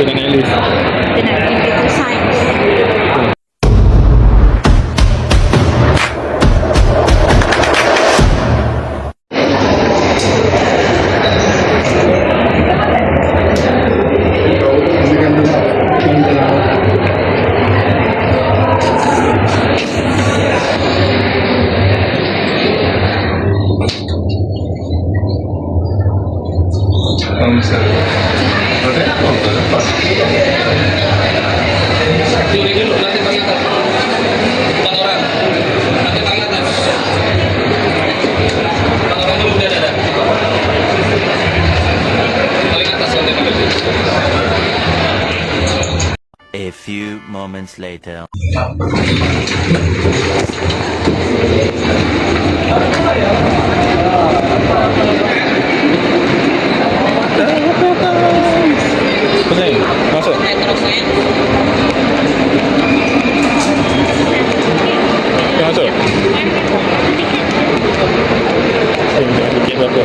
Kita nak naik lift. Kita nak pergi ke Sains. A few moments later. Pesan, masuk. Kita masuk. Tiket berapa?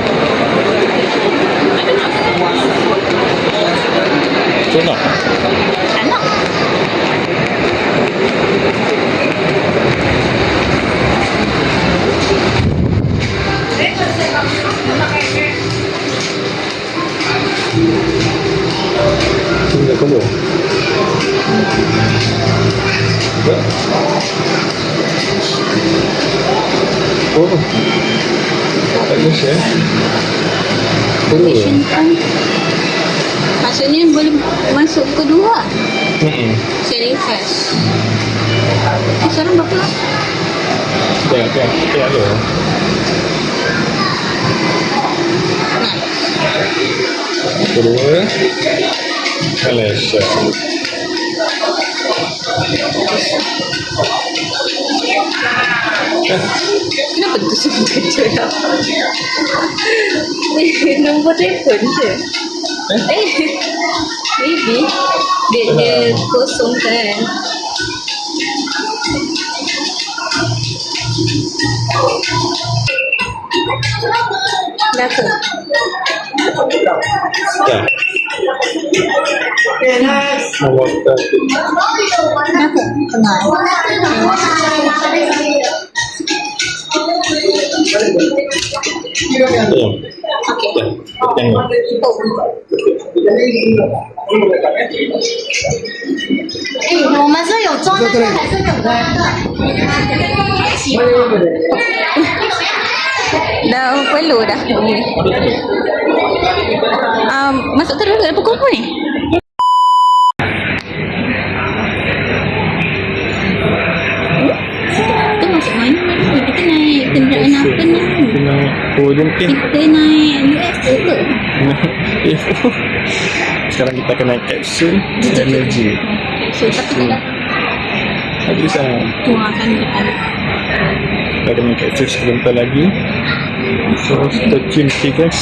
Sunat. Anak. Tunggu kamu. Oh. Bagus ya. Action kan. Maksudnya boleh masuk kedua. Sharing fast. Sekarang berapa? Tengok. Ada. Nah. Kedua. Malaysia. Kenapa tu sebut kerja? Nombor telefon je. Maybe dia kosong kan. Berapa? Ya. Nomor satu. Berapa? Kenal. Belum. Okey. Tengok.我们是有装那个还是有的？Dah perlu dah. Masuk terus ke pukul apa ni? Kita masuk mana ni? Kita naik kenderaan apa ni? Kita naik. Oh, dia mungkin. Kita naik US ke? Sekarang kita akan naik kapsul energy. So, tapi tak Habis lah. tuakan depan. Kita akan naik kapsul sebentar lagi. So, stay tune okay guys.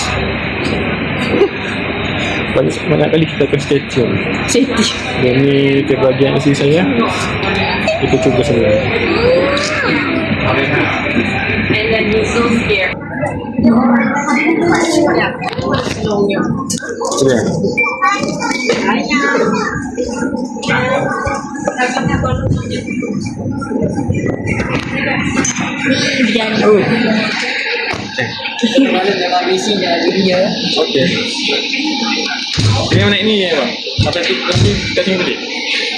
Banyak kali kita akan stay tune. Jadi. Dan ni kebahagiaan isteri saya. Kita cuba semua. And then you so scared. Sudah. Dan Okey. Ini mana ini ya bang? Apa tu? Kasih balik.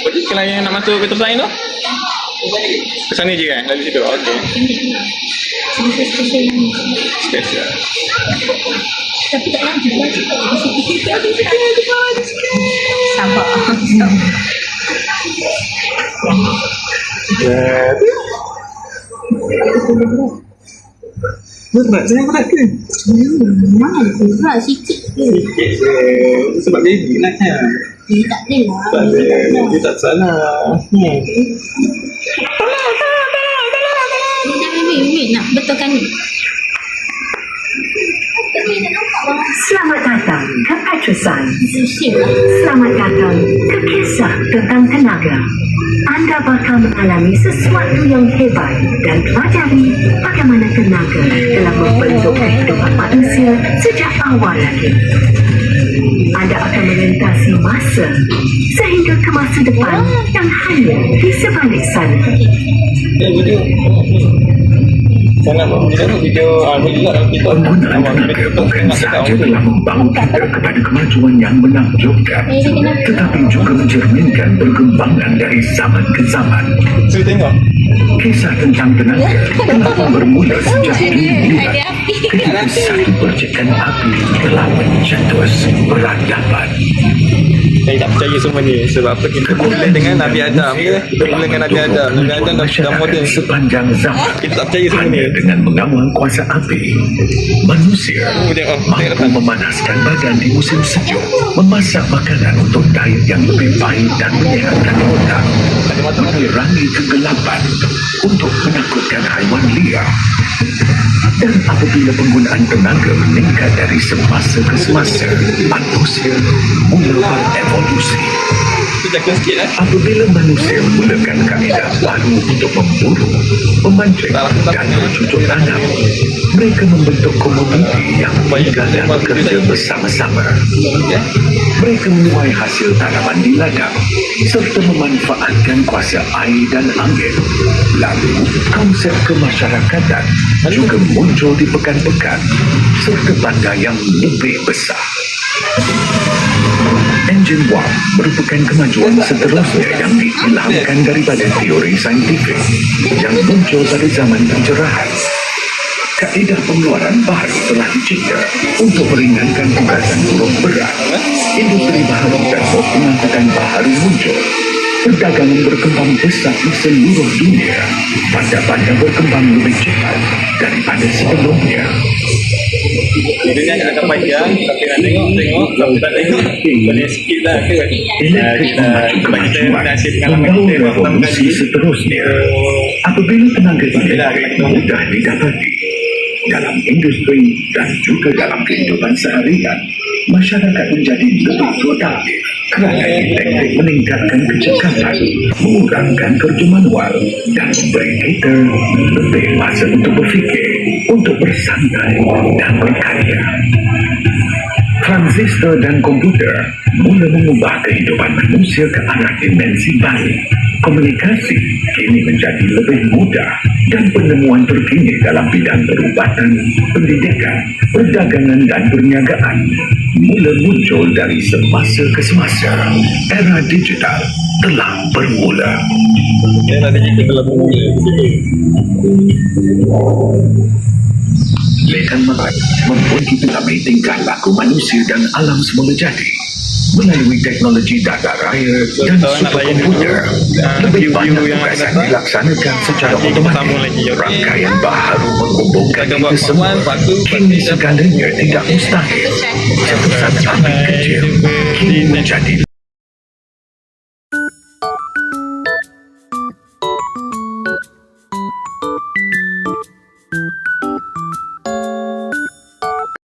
Okey, kalau yang nak masuk betul lain tu? Ke sana je kan? Dari situ. Okey. Special. tapi tak lagi sabar. Berat, saya berat ke? Berat sikit ke? Sikit je. Sebab baby lah kan? Tak ada lah. Tak ada. Dia tak salah. Baby nak betulkan ni. Selamat datang ke Petroscience. Susim lah. Selamat datang ke kisah tentang tenaga. Anda bakal mengalami sesuatu yang hebat dan pelajari bagaimana tenaga telah membentuk kehidupan manusia sejak awal lagi. Anda akan melintasi masa sehingga ke masa depan yang hanya di sebalik sana. Saya nak buat video juga dalam TikTok. Penggunaan tenaga bukan sahaja telah membawa kita kepada kemajuan yang menakjubkan, tetapi juga mencerminkan perkembangan dari zaman ke zaman. Saya tengok. Kisah tentang tenaga telah bermula sejak dulu ketika satu percikan api telah mencetus peradaban. Saya tak percaya semua ni. Sebab apa kita mula dengan Nabi Adam ke? Kita mula dengan Nabi Adam. Nabi Adam dah moden. Sepanjang zaman, Kita tak percaya semua ni. hanya dengan mengawal kuasa api, manusia mampu memanaskan badan di musim sejuk, memasak makanan untuk diet yang lebih baik dan menyehatkan otak, menerangi kegelapan untuk menakutkan haiwan liar. Dan apabila penggunaan tenaga meningkat dari semasa ke semasa, manusia mula berevolusi. Kita jaga sikit lah. Apabila manusia memulakan kaedah baru untuk memburu, memancing dan bercucuk tanam, mereka membentuk komuniti yang tinggal dan bekerja bersama-sama. Mereka menuai hasil tanaman di ladang serta memanfaatkan kuasa air dan angin. Lalu, konsep kemasyarakatan juga muncul di pekan-pekan serta bandar yang lebih besar. Engine warp merupakan kemajuan seterusnya yang diilhamkan daripada teori saintifik yang muncul pada zaman pencerahan. Kaedah pengeluaran baharu telah dicipta untuk meringankan tugasan buruh berat. Industri baharu dan pengangkutan baharu muncul. Perdagangan berkembang besar di seluruh dunia. Bandar-bandar berkembang lebih cepat daripada sebelumnya. Video ni agak panjang. Tapi nak tengok. Tapi tak tengok. Boleh skip lah ke? Elektrik Sebab kita nasib pengalaman membawa kita pertama revolusi kali. seterusnya. Apabila tenaga elektrik mudah didapati dalam industri dan juga dalam kehidupan seharian, masyarakat menjadi lebih produktif kerana elektrik meningkatkan kecekapan, mengurangkan kerja manual dan memberi kita lebih masa untuk berfikir, untuk bersantai dan berkarya. Transistor dan komputer mula mengubah kehidupan manusia ke arah dimensi baru. Komunikasi kini menjadi lebih mudah dan penemuan terkini dalam bidang perubatan, pendidikan, perdagangan dan perniagaan mula muncul dari semasa ke semasa. Era digital telah bermula. Ya, nanti kita telah bermula. Lekan Marat membuat kita ambil tingkah laku manusia dan alam semula jadi. Melalui teknologi data raya dan superkomputer, lebih banyak tugasan dilaksanakan secara otomatik. Rangkaian baharu menghubungkan kita semua. Kini segalanya tidak mustahil. Sepesan api kecil kini menjadi